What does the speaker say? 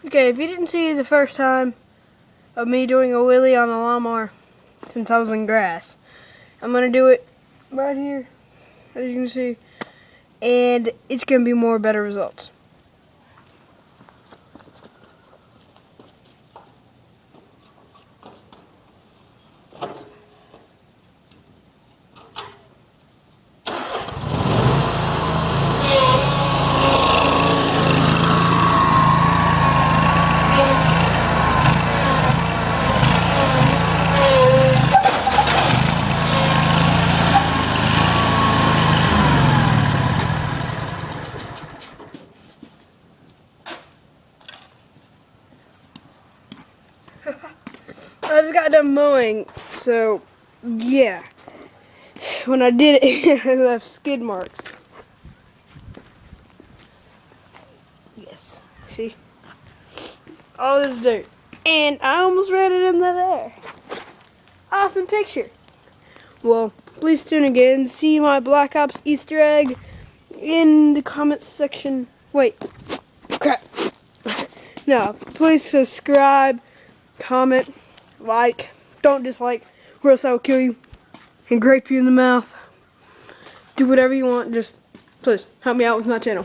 Okay, if you didn't see the first time of me doing a Willie on a lawnmower since I was in grass, I'm going to do it right here, as you can see, and it's going to be more better results. I just got done mowing, so yeah. When I did it, I left skid marks. Yes, see? All this dirt. And I almost ran it in there. Awesome picture. Well, please tune again. See my Black Ops Easter egg in the comments section. Wait, crap. No, please subscribe, comment, like, don't dislike, or else I will kill you and grape you in the mouth. Do whatever you want, just please help me out with my channel.